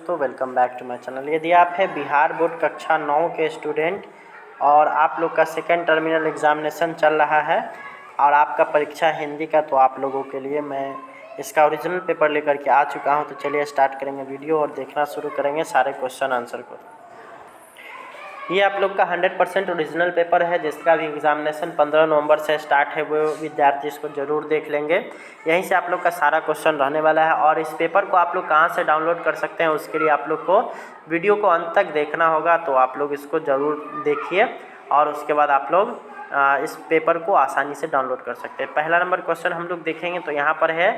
दोस्तों, welcome back to my channel. यदि आप है बिहार बोर्ड कक्षा 9 के स्टूडेंट और आप लोग का सेकंड टर्मिनल एग्ज़ामिनेशन चल रहा है और आपका परीक्षा हिंदी का, तो आप लोगों के लिए मैं इसका ओरिजिनल पेपर लेकर के आ चुका हूं। तो चलिए स्टार्ट करेंगे वीडियो और देखना शुरू करेंगे सारे क्वेश्चन आंसर को। ये आप लोग का 100% ओरिजिनल पेपर है, जिसका भी एग्जामिनेशन 15 नवंबर से स्टार्ट है। वो विद्यार्थी इसको ज़रूर देख लेंगे। यहीं से आप लोग का सारा क्वेश्चन रहने वाला है। और इस पेपर को आप लोग कहाँ से डाउनलोड कर सकते हैं, उसके लिए आप लोग को वीडियो को अंत तक देखना होगा। तो आप लोग इसको ज़रूर देखिए और उसके बाद आप लोग इस पेपर को आसानी से डाउनलोड कर सकते हैं। पहला नंबर क्वेश्चन हम लोग देखेंगे, तो यहाँ पर है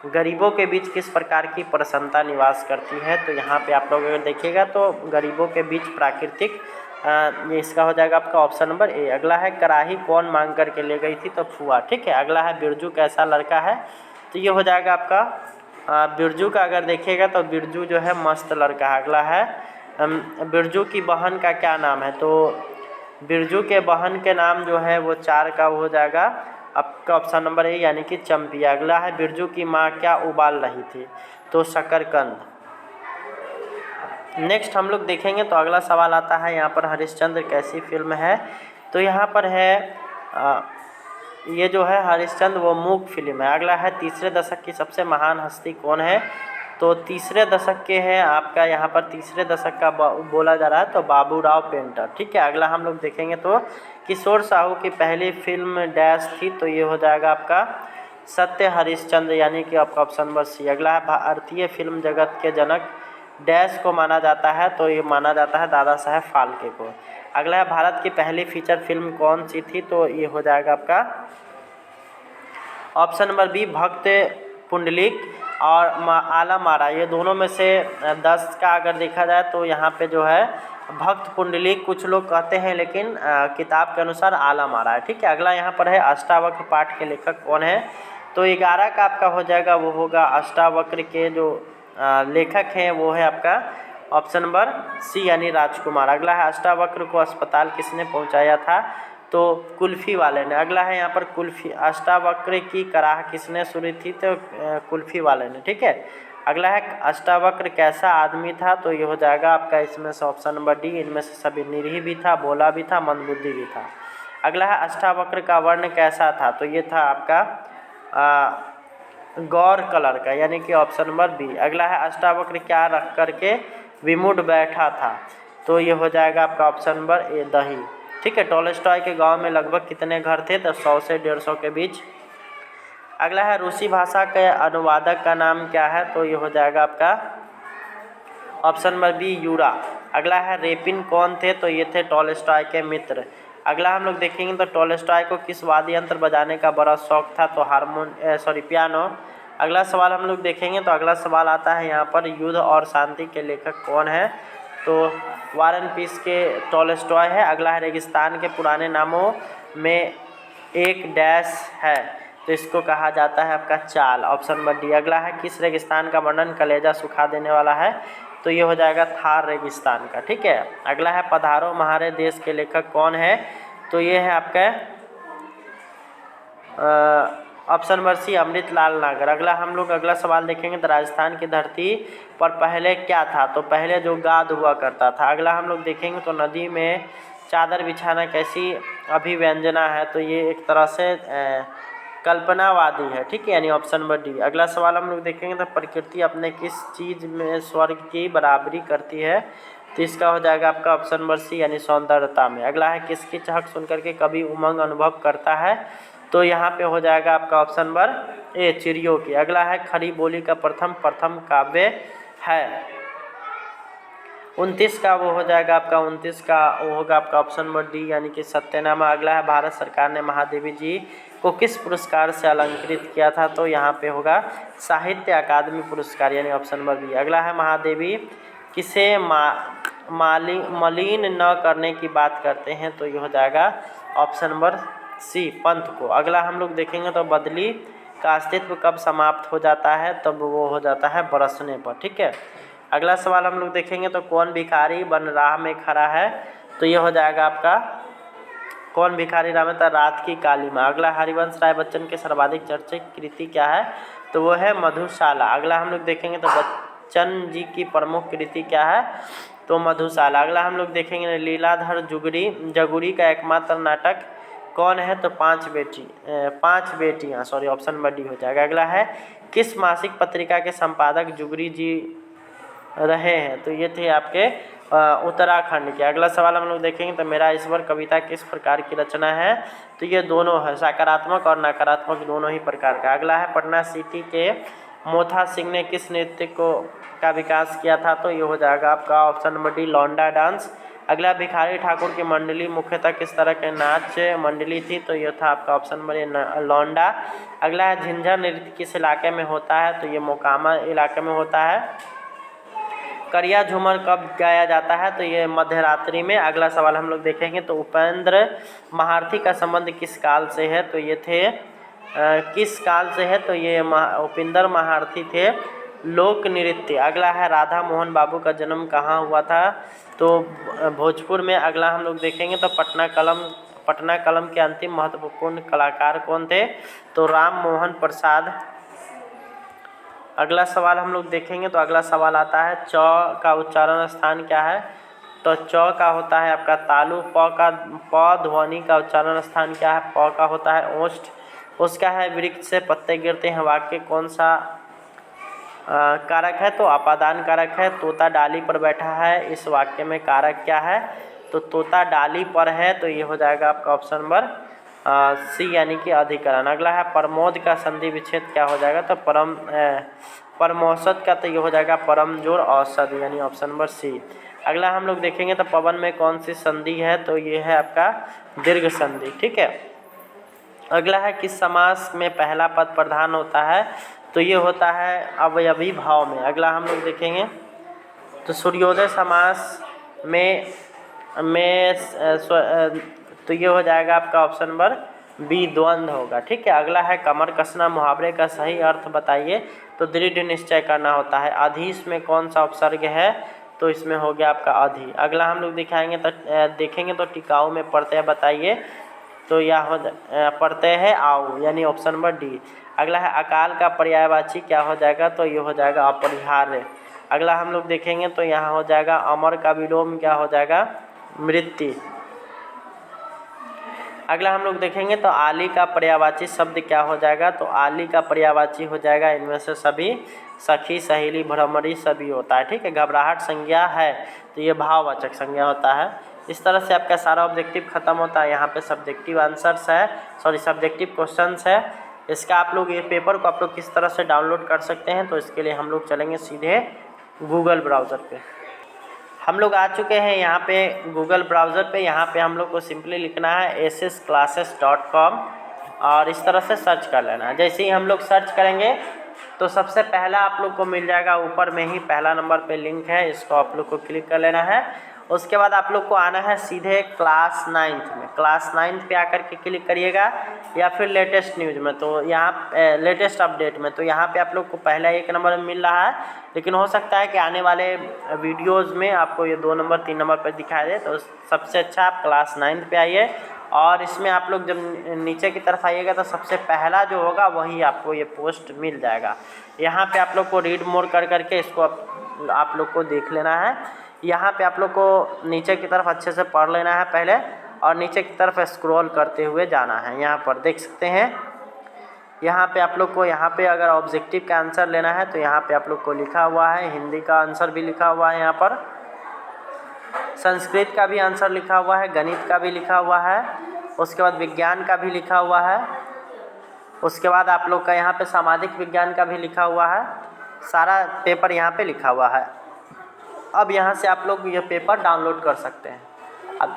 गरीबों के बीच किस प्रकार की प्रसन्नता निवास करती है। तो यहाँ पे आप लोग अगर देखिएगा तो गरीबों के बीच प्राकृतिक, ये इसका हो जाएगा आपका ऑप्शन नंबर ए। अगला है कराही कौन मांग करके ले गई थी, तो फुआ। ठीक है। अगला है बिरजू कैसा लड़का है, तो ये हो जाएगा आपका बिरजू का। अगर देखिएगा तो बिरजू जो है मस्त लड़का है। अगला है बिरजू की बहन का क्या नाम है, तो बिरजू के बहन के नाम जो है वो 4 का हो जाएगा आपका ऑप्शन नंबर ए, यानी कि चंपिया। अगला है बिरजू की माँ क्या उबाल रही थी, तो शकरकंद। नेक्स्ट हम लोग देखेंगे तो अगला सवाल आता है यहाँ पर हरिश्चंद्र कैसी फिल्म है। तो यहाँ पर है ये जो है हरिश्चंद्र वो मूक फिल्म है। अगला है तीसरे दशक की सबसे महान हस्ती कौन है, तो तीसरे दशक के हैं आपका, यहाँ पर तीसरे दशक का बोला जा रहा है तो बाबूराव पेंटर। ठीक है। अगला हम लोग देखेंगे तो किशोर साहू की पहली फिल्म डैश थी, तो ये हो जाएगा आपका सत्य हरिश्चंद्र, यानी कि आपका ऑप्शन नंबर सी। अगला है भारतीय फिल्म जगत के जनक डैश को माना जाता है, तो ये माना जाता है दादा साहेब फाल्के को। अगला है भारत की पहली फीचर फिल्म कौन सी थी, तो ये हो जाएगा आपका ऑप्शन नंबर बी भक्त पुंडलिक और आला मारा। ये दोनों में से 10 का अगर देखा जाए तो यहाँ पे जो है भक्त पुंडलिक कुछ लोग कहते हैं, लेकिन किताब के अनुसार आला मारा है। ठीक है। अगला यहाँ पर है अष्टावक्र पाठ के लेखक कौन है, तो 11 का आपका हो जाएगा वो होगा अष्टावक्र के जो लेखक हैं वो है आपका ऑप्शन नंबर सी, यानी राजकुमार। अगला है अष्टावक्र को अस्पताल किसने पहुंचाया था, तो कुल्फ़ी वाले ने। अगला है यहाँ पर कुल्फ़ी अष्टावक्र की कराह किसने सुनी थी, तो कुल्फ़ी वाले ने। ठीक है। अगला है अष्टावक्र कैसा आदमी था, तो ये हो जाएगा आपका इसमें से ऑप्शन नंबर डी। इनमें से सभी निरीह भी था, भोला भी था, मंदबुद्धि भी था। अगला है अष्टावक्र का वर्ण कैसा था, तो ये था आपका गौर कलर का, यानी कि ऑप्शन नंबर बी। अगला है अष्टावक्र क्या रख करके विमुड बैठा था, तो ये हो जाएगा आपका ऑप्शन नंबर ए दही। ठीक है। टॉलस्टॉय के गांव में लगभग कितने घर थे, तो 100 से 150 के बीच। अगला है रूसी भाषा के अनुवादक का नाम क्या है, तो ये हो जाएगा आपका ऑप्शन नंबर बी यूरा। अगला है रेपिन कौन थे, तो ये थे टॉलस्टॉय के मित्र। अगला हम लोग देखेंगे तो टॉलस्टॉय को किस वाद्य यंत्र बजाने का बड़ा शौक था, तो पियानो। अगला सवाल हम लोग देखेंगे तो अगला सवाल आता है यहाँ पर युद्ध और शांति के लेखक कौन है, तो वार एंड पीस के टॉलस्टॉय है। अगला है रेगिस्तान के पुराने नामों में एक डैश है, तो इसको कहा जाता है आपका चाल, ऑप्शन नंबर डी। अगला है किस रेगिस्तान का वर्णन कलेजा सुखा देने वाला है, तो ये हो जाएगा थार रेगिस्तान का। ठीक है। अगला है पधारो महारे देश के लेखक कौन है, तो ये है आपका ऑप्शन नंबर सी अमृतलाल नागर। अगला हम लोग अगला सवाल देखेंगे तो राजस्थान की धरती पर पहले क्या था, तो पहले जो गाद हुआ करता था। अगला हम लोग देखेंगे तो नदी में चादर बिछाना कैसी अभिव्यंजना है, तो ये एक तरह से कल्पनावादी है। ठीक है, यानी ऑप्शन नंबर डी। अगला सवाल हम लोग देखेंगे तो प्रकृति अपने किस चीज़ में स्वर्ग की बराबरी करती है, तो इसका हो जाएगा आपका ऑप्शन नंबर सी, यानी सौंदर्यता में। अगला है किसकी चहक सुनकर के कभी उमंग अनुभव करता है, तो यहाँ पे हो जाएगा आपका ऑप्शन नंबर ए चिड़ियों की। अगला है खड़ी बोली का प्रथम काव्य है, 29 का वो हो जाएगा आपका 29 का वो होगा आपका ऑप्शन नंबर डी, यानी कि सत्यनामा। अगला है भारत सरकार ने महादेवी जी को किस पुरस्कार से अलंकृत किया था, तो यहाँ पे होगा साहित्य अकादमी पुरस्कार, यानी ऑप्शन नंबर बी। अगला है महादेवी किसे मलिन न करने की बात करते हैं, तो ये हो जाएगा ऑप्शन नंबर सी पंथ को। अगला हम लोग देखेंगे तो बदली का अस्तित्व कब समाप्त हो जाता है, तब वो हो जाता है बरसने पर। ठीक है। अगला सवाल हम लोग देखेंगे तो कौन भिखारी बन राह में खड़ा है, तो ये हो जाएगा आपका कौन भिखारी राह में था, रात की काली माँ। अगला हरिवंश राय बच्चन के सर्वाधिक चर्चित कृति क्या है, तो वो है मधुशाला। अगला हम लोग देखेंगे तो चंद जी की प्रमुख कृति क्या है? तो मधुशाला। अगला हम लोग देखेंगे लीलाधर जगुरी का एकमात्र नाटक कौन है? तो पाँच बेटियाँ, सॉरी ऑप्शन नंबर डी हो जाएगा। अगला है किस मासिक पत्रिका के संपादक जुगरी जी रहे हैं? तो ये थे आपके उत्तराखंड के। अगला सवाल हम लोग देखेंगे तो मेरा ईश्वर कविता किस प्रकार की रचना है? तो ये दोनों है, सकारात्मक और नकारात्मक दोनों ही प्रकार का। अगला है पटना सिटी के मोथा सिंह ने किस नृत्य का विकास किया था? तो ये हो जाएगा आपका ऑप्शन नंबर डी लौंडा डांस। अगला भिखारी ठाकुर की मंडली मुख्यतः किस तरह के नाच मंडली थी? तो ये था आपका ऑप्शन नंबर ए लौंडा। अगला है झिंझर नृत्य किस इलाके में होता है? तो ये मोकामा इलाके में होता है। करिया झूमर कब गाया जाता है? तो ये मध्यरात्रि में। अगला सवाल हम लोग देखेंगे तो उपेंद्र महारथी का संबंध किस काल से है? तो ये थे किस काल से है? तो ये उपेंद्र महारथी थे लोक नृत्य। अगला है राधा मोहन बाबू का जन्म कहाँ हुआ था? तो भोजपुर में। अगला हम लोग देखेंगे तो पटना कलम के अंतिम महत्वपूर्ण कलाकार कौन थे? तो राम मोहन प्रसाद। अगला सवाल हम लोग देखेंगे तो अगला सवाल आता है च का उच्चारण स्थान क्या है? तो च का होता है आपका तालु। प ध्वनि का उच्चारण स्थान क्या है? प का होता है ओष्ठ। उसका है वृक्ष से पत्ते गिरते हैं, वाक्य कौन सा कारक है? तो अपादान कारक है। तोता डाली पर बैठा है, इस वाक्य में कारक क्या है? तो तोता डाली पर है, तो ये हो जाएगा आपका ऑप्शन नंबर सी यानी कि अधिकरण। अगला है प्रमोद का संधि विच्छेद क्या हो जाएगा? तो परमौसत का, तो ये हो जाएगा परम जोड़ औसत यानी ऑप्शन नंबर सी। अगला हम लोग देखेंगे तो पवन में कौन सी संधि है? तो ये है आपका दीर्घ संधि। ठीक है। अगला है किस समास में पहला पद प्रधान होता है? तो ये होता है अवयवी भाव में। अगला हम लोग देखेंगे तो सूर्योदय समास में तो ये हो जाएगा आपका ऑप्शन नंबर बी द्वंद्व होगा। ठीक है। अगला है कमर कसना मुहावरे का सही अर्थ बताइए। तो दृढ़ निश्चय करना होता है। अधीश में कौन सा उपसर्ग है? तो इसमें हो गया आपका अधि। अगला हम लोग देखेंगे तो टिकाऊ में प्रत्यय बताइए। तो यह प्रत्यय है आओ यानी ऑप्शन नंबर डी। अगला है अकाल का पर्यायवाची क्या हो जाएगा? तो ये हो जाएगा अपरिहार्य। अगला हम लोग देखेंगे तो यहाँ हो जाएगा अमर का विलोम क्या हो जाएगा? मृत्यु। अगला हम लोग देखेंगे तो आली का पर्यायवाची शब्द क्या हो जाएगा? तो आली का पर्यायवाची हो जाएगा इनमें से सभी, सखी सहेली भ्रमरी सभी होता है। ठीक है। घबराहट संज्ञा है तो ये भाववाचक संज्ञा होता है। इस तरह से आपका सारा ऑब्जेक्टिव खत्म होता है। यहाँ पे सब्जेक्टिव आंसर्स है, सब्जेक्टिव क्वेश्चंस है। इसका आप लोग ये पेपर को आप लोग किस तरह से डाउनलोड कर सकते हैं? तो इसके लिए हम लोग चलेंगे सीधे गूगल ब्राउज़र पे। हम लोग आ चुके हैं यहाँ पे गूगल ब्राउज़र पे। यहाँ पे हम लोग को सिंपली लिखना है ssclasses.com और इस तरह से सर्च कर लेना है। जैसे ही हम लोग सर्च करेंगे तो सबसे पहला आप लोग को मिल जाएगा, ऊपर में ही पहला नंबर पे लिंक है, इसको आप लोग को क्लिक कर लेना है। उसके बाद आप लोग को आना है सीधे क्लास 9th में। क्लास 9th पे आकर के क्लिक करिएगा या फिर लेटेस्ट न्यूज़ में, तो यहाँ लेटेस्ट अपडेट में, तो यहाँ पे आप लोग को पहला 1 नंबर में मिल रहा है। लेकिन हो सकता है कि आने वाले वीडियोज़ में आपको ये 2 नंबर 3 नंबर पर दिखाई दे। तो सबसे अच्छा आप क्लास 9th पे आइए और इसमें आप लोग जब नीचे की तरफ आइएगा तो सबसे पहला जो होगा वही आपको ये पोस्ट मिल जाएगा। यहाँ पे आप लोग को रीड मोर कर करके इसको आप लोग को देख लेना है। यहाँ पे आप लोग को नीचे की तरफ अच्छे से पढ़ लेना है पहले और नीचे की तरफ स्क्रॉल करते हुए जाना है। यहाँ पर देख सकते हैं, यहाँ पे आप लोग को यहाँ पे अगर ऑब्जेक्टिव का आंसर लेना है तो यहाँ पे आप लोग को लिखा हुआ है, हिंदी का आंसर भी लिखा हुआ है, यहाँ पर संस्कृत का भी आंसर लिखा हुआ है, गणित का भी लिखा हुआ है, उसके बाद विज्ञान का भी लिखा हुआ है, उसके बाद आप लोग का यहाँ पे सामाजिक विज्ञान का भी लिखा हुआ है। सारा पेपर यहाँ पे लिखा हुआ है। अब यहाँ से आप लोग ये पेपर डाउनलोड कर सकते हैं। अब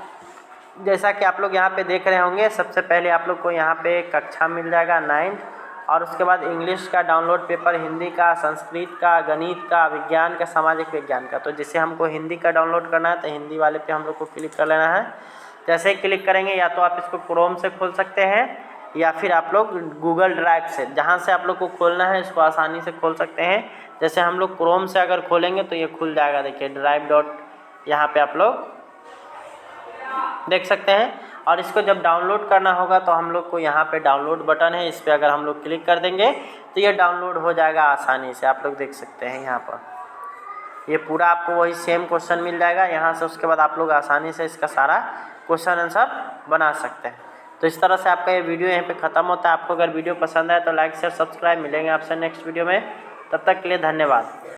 जैसा कि आप लोग यहाँ पे देख रहे होंगे, सबसे पहले आप लोग को यहाँ पे कक्षा मिल जाएगा 9th और उसके बाद इंग्लिश का डाउनलोड पेपर, हिंदी का, संस्कृत का, गणित का, विज्ञान का, सामाजिक विज्ञान का। तो जैसे हमको हिंदी का डाउनलोड करना है तो हिंदी वाले पे हम लोग को क्लिक कर लेना है। जैसे ही क्लिक करेंगे या तो आप इसको क्रोम से खोल सकते हैं या फिर आप लोग गूगल ड्राइव से, जहाँ से आप लोग को खोलना है इसको आसानी से खोल सकते हैं। जैसे हम लोग क्रोम से अगर खोलेंगे तो ये खुल जाएगा, देखिए ड्राइव डॉट, यहाँ पे आप लोग देख सकते हैं। और इसको जब डाउनलोड करना होगा तो हम लोग को यहाँ पे डाउनलोड बटन है, इस पर अगर हम लोग क्लिक कर देंगे तो ये डाउनलोड हो जाएगा आसानी से। आप लोग देख सकते हैं यहाँ पर ये पूरा आपको वही सेम क्वेश्चन मिल जाएगा यहाँ से। उसके बाद आप लोग आसानी से इसका सारा क्वेश्चन आंसर बना सकते हैं। तो इस तरह से आपका ये वीडियो यहीं पे ख़त्म होता है। आपको अगर वीडियो पसंद आए तो लाइक शेयर सब्सक्राइब। मिलेंगे आपसे नेक्स्ट वीडियो में, तब तक के लिए धन्यवाद।